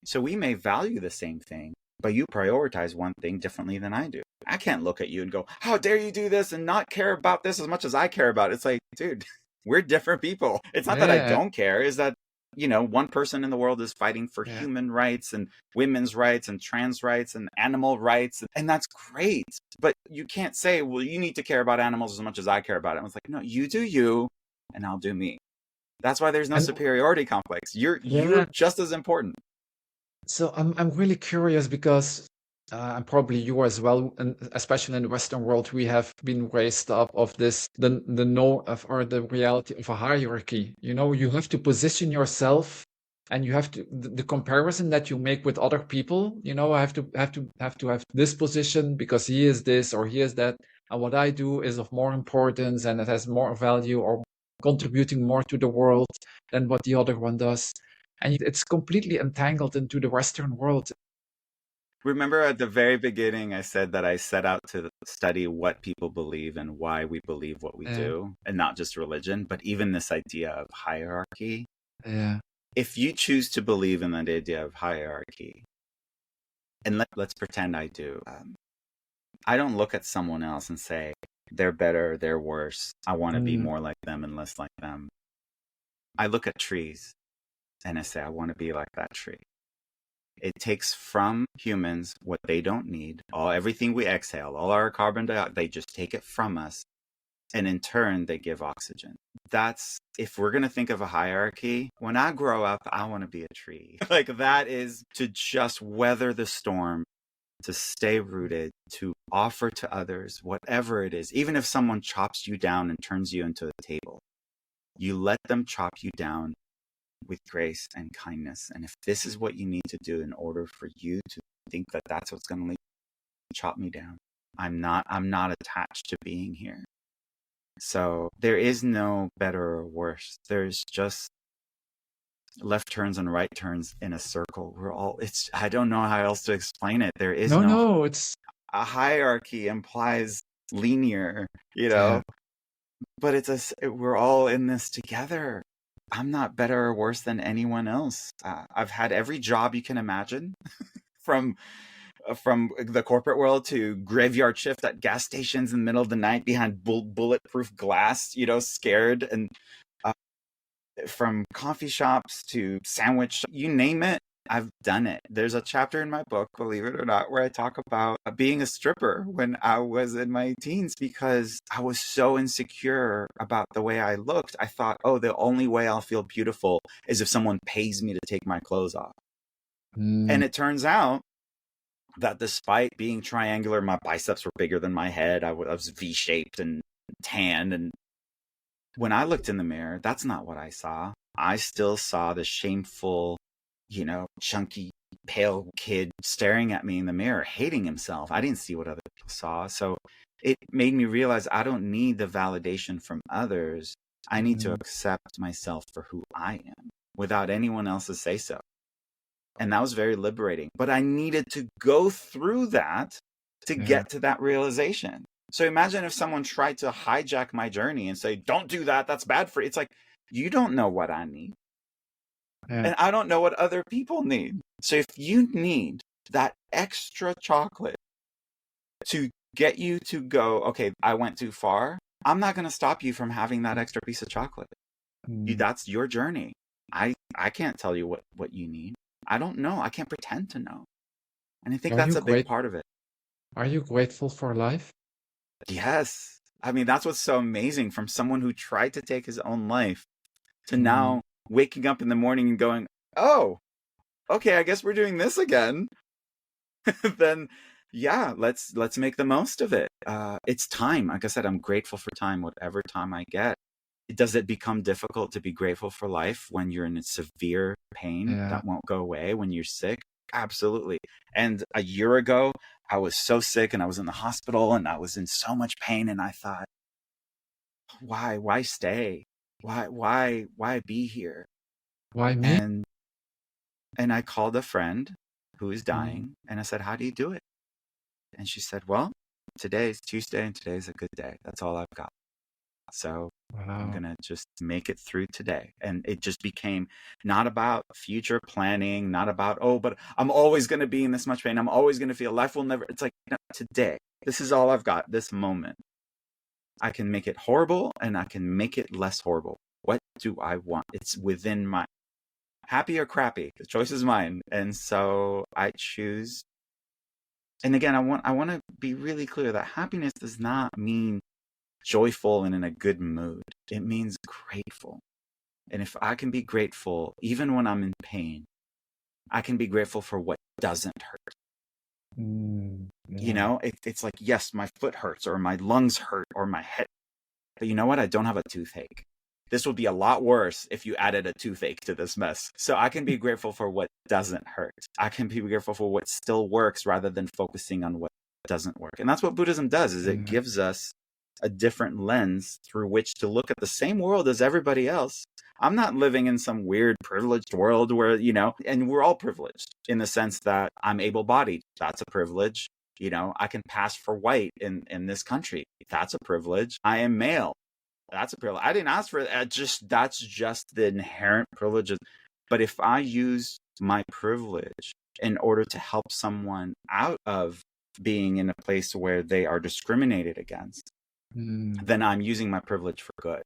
S2: So we may value the same thing, but you prioritize one thing differently than I do. I can't look at you and go, how dare you do this and not care about this as much as I care about it. It's like, dude, we're different people. It's not that I don't care. Is that, one person in the world is fighting for human rights and women's rights and trans rights and animal rights. And that's great. But you can't say, well, you need to care about animals as much as I care about it. It's like, no, you do you and I'll do me. That's why there's no superiority complex. You're just as important.
S1: So I'm really curious because and probably you as well, and especially in the Western world, we have been raised up of this the know of or the reality of a hierarchy. You know, you have to position yourself, and you have to the comparison that you make with other people. You know, I have this position because he is this or he is that, and what I do is of more importance and it has more value or contributing more to the world than what the other one does. And it's completely entangled into the Western world.
S2: Remember at the very beginning, I said that I set out to study what people believe and why we believe what we
S1: Yeah,
S2: do, and not just religion, but even this idea of hierarchy.
S1: yeah,
S2: If you choose to believe in that idea of hierarchy, and let's pretend I do, I don't look at someone else and say, they're better, they're worse, I want to be
S1: mm,
S2: more like them and less like them. I look at trees and I say, I want to be like that tree. It takes from humans what they don't need. Everything we exhale, all our carbon dioxide, they just take it from us. And in turn, they give oxygen. That's, if we're going to think of a hierarchy, when I grow up, I want to be a tree. Like that is to just weather the storm, to stay rooted, to offer to others, whatever it is. Even if someone chops you down and turns you into a table, you let them chop you down with grace and kindness. And if this is what you need to do in order for you to think that that's what's going to chop me down, I'm not attached to being here. So there is no better or worse. There's just left turns and right turns in a circle. I don't know how else to explain it. There is
S1: no,
S2: no,
S1: no, it's
S2: a hierarchy implies linear,
S1: yeah,
S2: but we're all in this together. I'm not better or worse than anyone else. I've had every job you can imagine, from the corporate world to graveyard shift at gas stations in the middle of the night behind bulletproof glass, scared, and from coffee shops to sandwich, you name it. I've done it. There's a chapter in my book, believe it or not, where I talk about being a stripper when I was in my teens because I was so insecure about the way I looked. I thought, oh, the only way I'll feel beautiful is if someone pays me to take my clothes off.
S1: mm,
S2: And it turns out that despite being triangular, my biceps were bigger than my head. I was V-shaped and tan. And when I looked in the mirror, that's not what I saw. I still saw the shameful, chunky, pale kid staring at me in the mirror, hating himself. I didn't see what other people saw. So it made me realize I don't need the validation from others. I need to
S1: mm,
S2: accept myself for who I am without anyone else's say so. And that was very liberating. But I needed to go through that to
S1: yeah,
S2: get to that realization. So imagine if someone tried to hijack my journey and say, don't do that, that's bad for you. It's like, you don't know what I need.
S1: yeah,
S2: And I don't know what other people need. So if you need that extra chocolate to get you to go, okay, I went too far, I'm not going to stop you from having that extra piece of chocolate.
S1: mm.
S2: That's your journey. I can't tell you what you need. I don't know. I can't pretend to know. And I think
S1: Are
S2: that's
S1: you
S2: a big
S1: great?
S2: part of it.
S1: Are you grateful for life?
S2: Yes. I mean, that's what's so amazing, from someone who tried to take his own life to
S1: Mm,
S2: now waking up in the morning and going, oh, okay, I guess we're doing this again. Then yeah, let's make the most of it. It's time. Like I said, I'm grateful for time, whatever time I get. Does it become difficult to be grateful for life when you're in severe pain
S1: yeah,
S2: that won't go away, when you're sick? Absolutely. And a year ago, I was so sick and I was in the hospital and I was in so much pain, and I thought, why stay? Why be here?
S1: why me?
S2: And I called a friend who is
S1: Mm,
S2: dying and I said, how do you do it? And she said, well, today's Tuesday and today's a good day. That's all I've got. So I'm
S1: wow,
S2: going to just make it through today. And it just became not about future planning, not about, oh, but I'm always going to be in this much pain. I'm always going to feel life will never. It's like, today, this is all I've got, this moment. I can make it horrible and I can make it less horrible. What do I want? It's within my happy or crappy. The choice is mine. And so I choose. And again, I want to be really clear that happiness does not mean joyful and in a good mood. It means grateful. And if I can be grateful, even when I'm in pain, I can be grateful for what doesn't hurt. You know, it's like, yes, my foot hurts or my lungs hurt or my head. But you know what? I don't have a toothache. This would be a lot worse if you added a toothache to this mess. So I can be grateful for what doesn't hurt. I can be grateful for what still works rather than focusing on what doesn't work. And that's what Buddhism does, is it gives us a different lens through which to look at the same world as everybody else. I'm not living in some weird privileged world where, you know, and we're all privileged in the sense that I'm able-bodied. That's a privilege. You know, I can pass for white in this country. That's a privilege. I am male. That's a privilege. I didn't ask for it. That's just the inherent privileges. But if I use my privilege in order to help someone out of being in a place where they are discriminated against, then I'm using my privilege for good.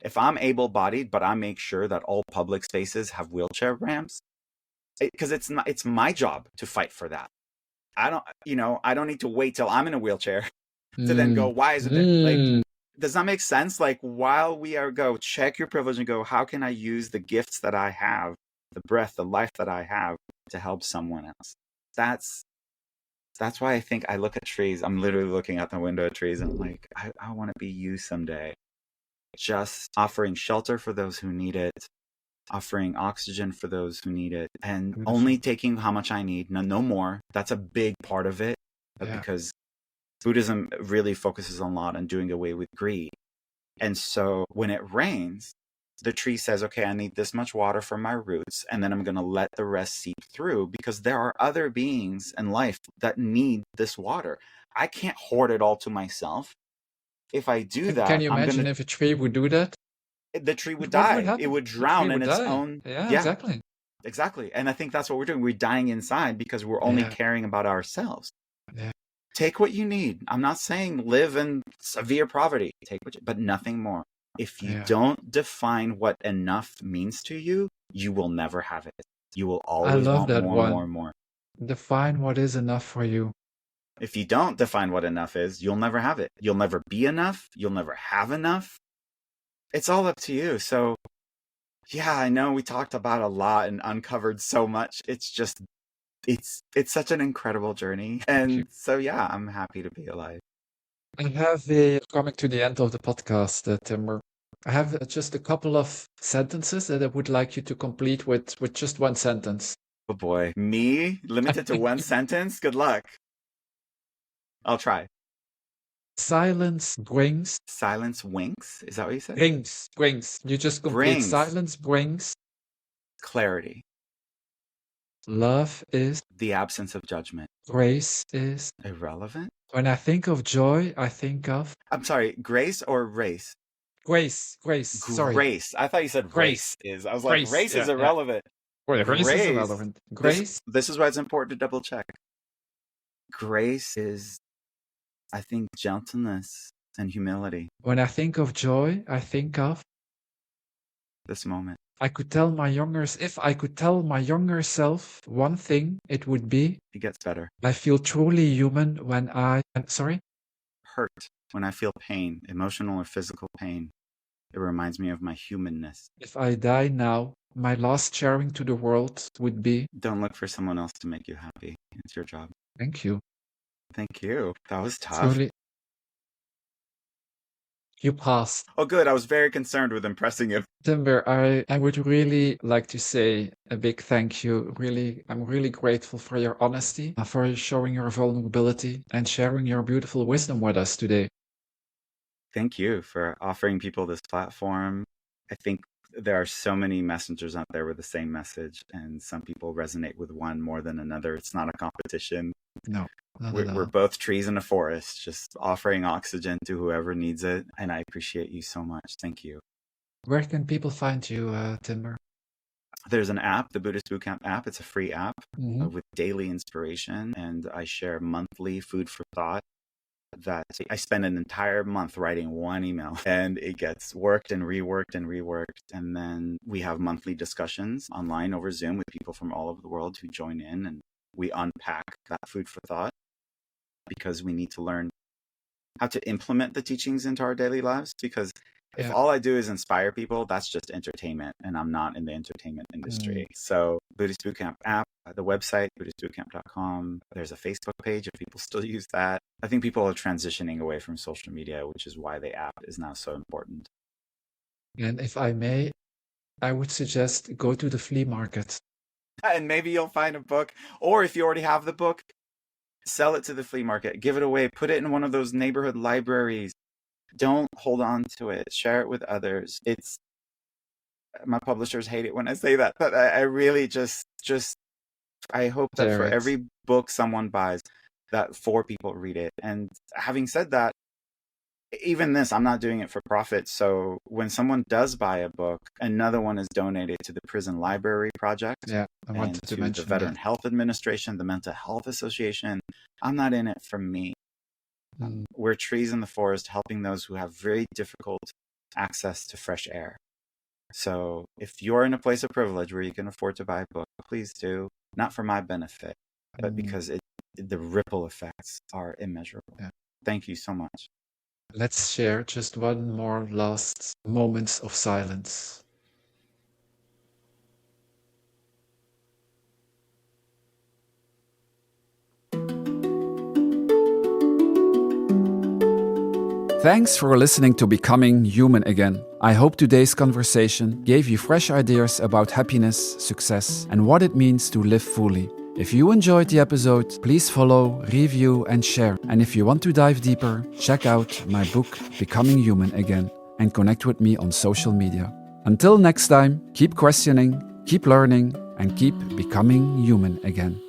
S2: If I'm able-bodied, but I make sure that all public spaces have wheelchair ramps, because it's my job to fight for that. I don't need to wait till I'm in a wheelchair to then go, why isn't it? Like, does that make sense? Like, while we are check your privilege and go, how can I use the gifts that I have, the breath, the life that I have to help someone else? That's why I think I look at trees. I'm literally looking out the window at trees and I'm like, I want to be you someday. Just offering shelter for those who need it, offering oxygen for those who need it, and only taking how much I need, no more. That's a big part of it, because Buddhism really focuses a lot on doing away with greed. And so when it rains, the tree says, okay, I need this much water for my roots, and then I'm going to let the rest seep through, because there are other beings in life that need this water. I can't hoard it all to myself. If I do that,
S1: can you imagine if a tree would do that?
S2: The tree would die. It would drown in its own.
S1: Yeah, exactly.
S2: Exactly. And I think that's what we're doing. We're dying inside because we're only caring about ourselves.
S1: Yeah.
S2: Take what you need. I'm not saying live in severe poverty. Take what but nothing more. If you don't define what enough means to you, you will never have it. You will always want more and more.
S1: Define what is enough for you.
S2: If you don't define what enough is, you'll never have it. You'll never be enough. You'll never have enough. It's all up to you. So, yeah, I know we talked about a lot and uncovered so much. It's just, it's such an incredible journey. And so, yeah, I'm happy to be alive.
S1: I have coming to the end of the podcast, Timber. I have just a couple of sentences that I would like you to complete with just one sentence.
S2: Oh boy, me limited to one sentence? Good luck. I'll try.
S1: Silence brings.
S2: Silence winks? Is that what you said?
S1: Brings. You just complete. Silence brings.
S2: Clarity.
S1: Love is.
S2: The absence of judgment.
S1: Grace is.
S2: Irrelevant?
S1: When I think of joy, I think of.
S2: I'm sorry, grace or race?
S1: Grace. Sorry.
S2: Grace. I thought you said race is. I was like, race is irrelevant.
S1: Well, race is irrelevant. Grace.
S2: This is why it's important to double check. Grace is, I think, gentleness and humility.
S1: When I think of joy, I think of
S2: this moment.
S1: If I could tell my younger self one thing, it would be
S2: it gets better.
S1: I feel truly human when
S2: hurt, when I feel pain, emotional or physical pain. It reminds me of my humanness.
S1: If I die now, my last sharing to the world would be
S2: don't look for someone else to make you happy. It's your job.
S1: Thank you.
S2: Thank you. That was tough.
S1: You passed.
S2: Oh, good. I was very concerned with impressing you.
S1: Timber, I would really like to say a big thank you. Really, I'm really grateful for your honesty, for showing your vulnerability and sharing your beautiful wisdom with us today.
S2: Thank you for offering people this platform. I think there are so many messengers out there with the same message, and some people resonate with one more than another. It's not a competition.
S1: No.
S2: We're both trees in a forest, just offering oxygen to whoever needs it. And I appreciate you so much. Thank you.
S1: Where can people find you, Timber?
S2: There's an app, the Buddhist Bootcamp app. It's a free app with daily inspiration. And I share monthly food for thought that I spend an entire month writing one email, and it gets worked and reworked and reworked. And then we have monthly discussions online over Zoom with people from all over the world who join in, and we unpack that food for thought, because we need to learn how to implement the teachings into our daily lives. Because if all I do is inspire people, that's just entertainment, and I'm not in the entertainment industry. So Buddhist Bootcamp app, the website, BuddhistBootcamp.com. There's a Facebook page if people still use that. I think people are transitioning away from social media, which is why the app is now so important.
S1: And if I may, I would suggest go to the flea market.
S2: And maybe you'll find a book, or if you already have the book, sell it to the flea market, give it away, put it in one of those neighborhood libraries. Don't hold on to it. Share it with others. My publishers hate it when I say that, but I really just I hope that for every book someone buys, that 4 people read it. And having said that, even this, I'm not doing it for profit. So when someone does buy a book, another one is donated to the Prison Library Project.
S1: Yeah, I wanted to mention
S2: the Veteran Health Administration, the Mental Health Association. I'm not in it for me. We're trees in the forest helping those who have very difficult access to fresh air. So if you're in a place of privilege where you can afford to buy a book, please do. Not for my benefit, but because the ripple effects are immeasurable. Yeah. Thank you so much.
S1: Let's share just one more last moment of silence. Thanks for listening to Becoming Human Again. I hope today's conversation gave you fresh ideas about happiness, success, and what it means to live fully. If you enjoyed the episode, please follow, review, and share. And if you want to dive deeper, check out my book, Becoming Human Again, and connect with me on social media. Until next time, keep questioning, keep learning, and keep becoming human again.